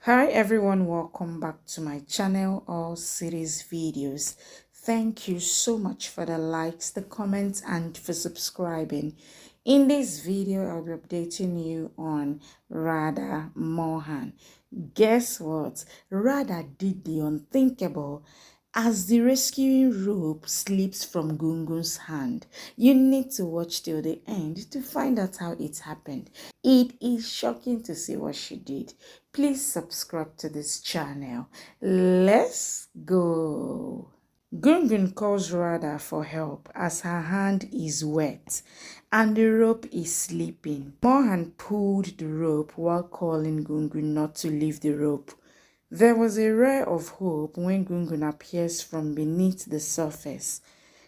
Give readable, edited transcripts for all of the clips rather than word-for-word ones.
Hi everyone, welcome back to my channel or series videos. Thank you so much for the likes, the comments, and for subscribing. In this video, I'll be updating you on Radha Mohan. Guess what? Radha did the unthinkable as the rescuing rope slips from Gungun's hand. You need to watch till the end to find out how it happened. It is shocking to see what she did. Please subscribe to this channel. Let's go. Gungun calls Radha for help as her hand is wet and the rope is slipping. Mohan pulled the rope while calling Gungun not to leave the rope. There was a ray of hope when Gungun appears from beneath the surface.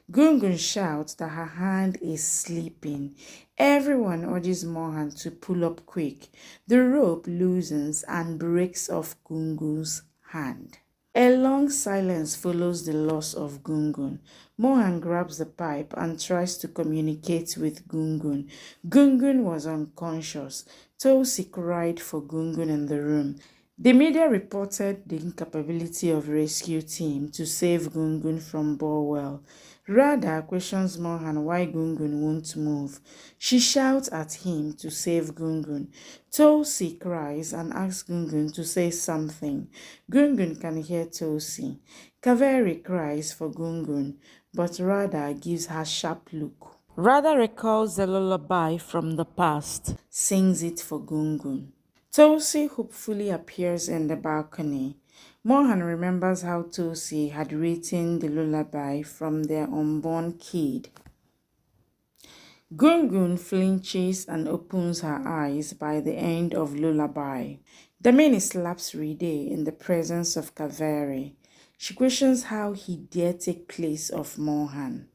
Gungun shouts that her hand is slipping. Everyone urges Mohan to pull up quick. The rope loosens and breaks off Gungun's hand. A long silence follows the loss of Gungun. Mohan grabs the pipe and tries to communicate with Gungun. Gungun was unconscious. Tosi cried for Gungun in the room. The media reported the incapability of rescue team to save Gungun from Borwell. Radha questions Mohan why Gungun won't move. She shouts at him to save Gungun. Tosi cries and asks Gungun to say something. Gungun can hear Tosi. Kaveri cries for Gungun, but Radha gives her sharp look. Radha recalls the lullaby from the past, sings it for Gungun. Tosi hopefully appears in the balcony. Mohan remembers how Tosi had written the lullaby from their unborn kid. Gungun flinches and opens her eyes by the end of lullaby. Damini slaps Ride in the presence of Kaveri. She questions how he dare take place of Mohan.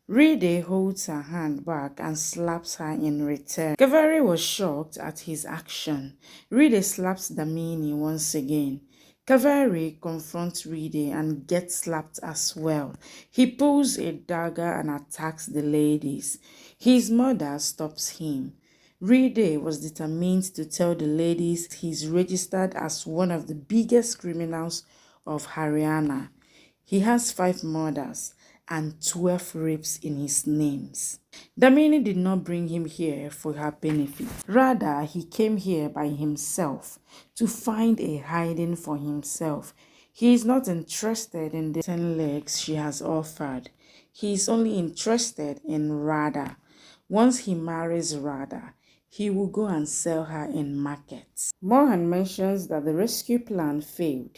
Ride holds her hand back and slaps her in return. Kaveri was shocked at his action. Ride slaps Damini once again. Kaveri confronts Ride and gets slapped as well. He pulls a dagger and attacks the ladies. His mother stops him. Ride was determined to tell the ladies he's registered as one of the biggest criminals of Haryana. He has 5 murders and 12 rapes in his names. Damini did not bring him here for her benefit. Rather, he came here by himself to find a hiding for himself. He is not interested in the 10 legs she has offered. He is only interested in Radha. Once he marries Radha, he will go and sell her in markets. Mohan mentions that the rescue plan failed,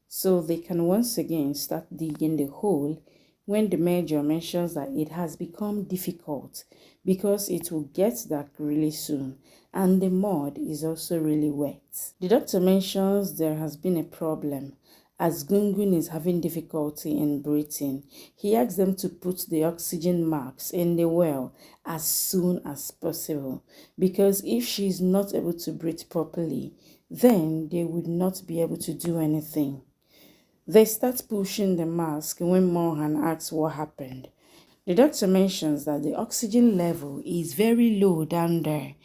so they can once again start digging the hole when the major mentions that it has become difficult because it will get dark really soon and the mud is also really wet. The doctor mentions there has been a problem as Gungun is having difficulty in breathing. He asks them to put the oxygen masks in the well as soon as possible because if she is not able to breathe properly, then they would not be able to do anything. They start pushing the mask when Mohan asks what happened. The doctor mentions that the oxygen level is very low down there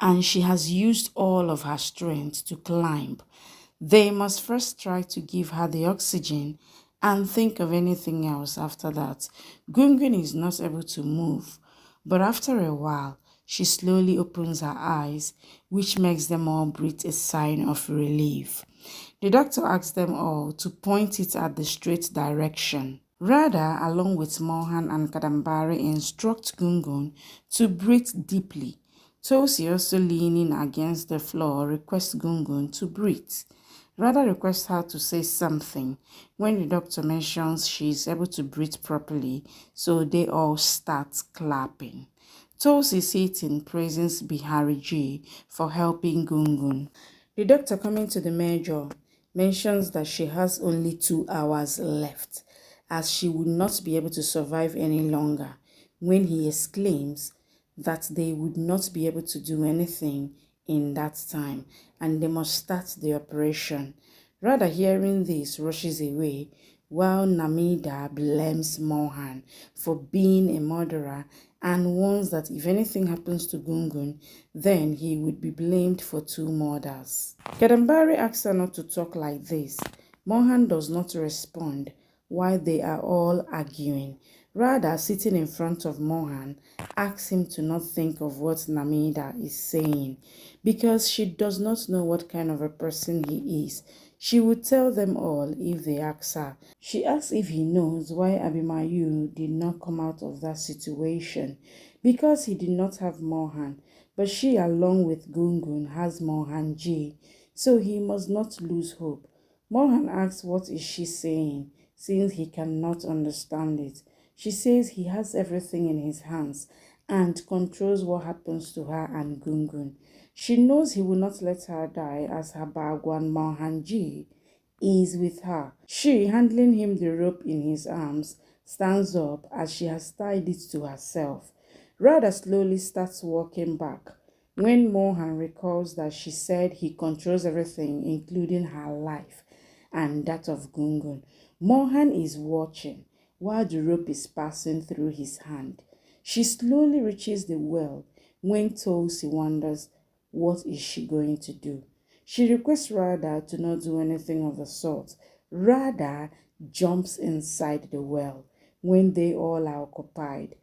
and she has used all of her strength to climb. They must first try to give her the oxygen and think of anything else after that. Gungun is not able to move, but after a while, she slowly opens her eyes, which makes them all breathe a sign of relief. The doctor asks them all to point it at the straight direction. Radha, along with Mohan and Kadambari, instruct Gungun to breathe deeply. Tosi, also leaning against the floor, requests Gungun to breathe. Radha requests her to say something when the doctor mentions she is able to breathe properly, so they all start clapping. Tosi sits in praises Bihariji for helping Gungun. The doctor, coming to the major, mentions that she has only 2 hours left as she would not be able to survive any longer when he exclaims that they would not be able to do anything in that time and they must start the operation. Radha, hearing this, rushes away while Namida blames Mohan for being a murderer and warns that if anything happens to Gungun, then he would be blamed for 2 murders. Kadambari asks her not to talk like this. Mohan does not respond while they are all arguing. Radha, sitting in front of Mohan, asks him to not think of what Namida is saying because she does not know what kind of a person he is. She would tell them all if they ask her. She asks if he knows why Abimayu did not come out of that situation because he did not have Mohan, but she along with Gungun has Mohan G, so he must not lose hope. Mohan asks what is she saying since he cannot understand it. She says he has everything in his hands and controls what happens to her and Gungun. She knows he will not let her die as her Bagwan Mohanji is with her. She, handling him the rope in his arms, stands up as she has tied it to herself. Radha slowly starts walking back when Mohan recalls that she said he controls everything, including her life and that of Gungun. Mohan is watching while the rope is passing through his hand. She slowly reaches the well when Tulsi wonders what is she going to do. She requests Radha to not do anything of the sort. Radha jumps inside the well when they all are occupied.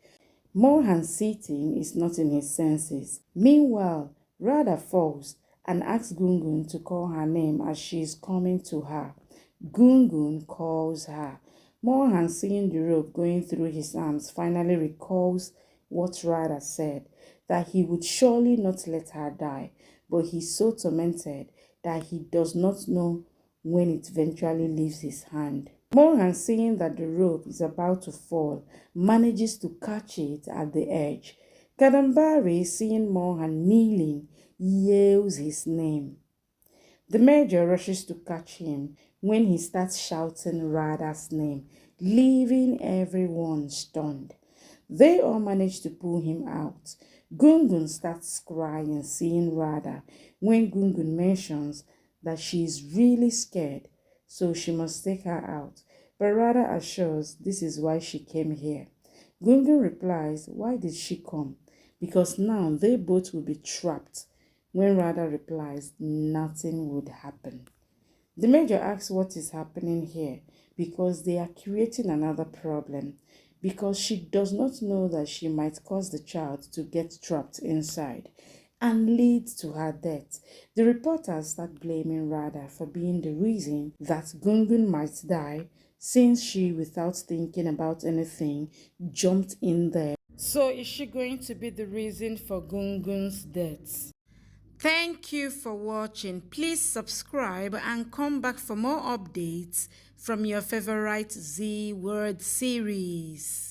Mohan sitting is not in his senses. Meanwhile, Radha falls and asks Gungun to call her name as she is coming to her. Gungun calls her. Mohan, seeing the rope going through his arms, finally recalls what Radha said, that he would surely not let her die, but he's so tormented that he does not know when it eventually leaves his hand. Mohan, seeing that the rope is about to fall, manages to catch it at the edge. Kadambari, seeing Mohan kneeling, yells his name. The major rushes to catch him when he starts shouting Radha's name, leaving everyone stunned. They all manage to pull him out. Gungun starts crying, seeing Radha, when Gungun mentions that she is really scared, so she must take her out. But Radha assures this is why she came here. Gungun replies, why did she come? Because now they both will be trapped. When Radha replies, nothing would happen. The major asks what is happening here because they are creating another problem, because she does not know that she might cause the child to get trapped inside and lead to her death. The reporters start blaming Radha for being the reason that Gungun might die, since she, without thinking about anything, jumped in there. So is she going to be the reason for Gungun's death? Thank you for watching. Please subscribe and come back for more updates from your favorite Z Word series.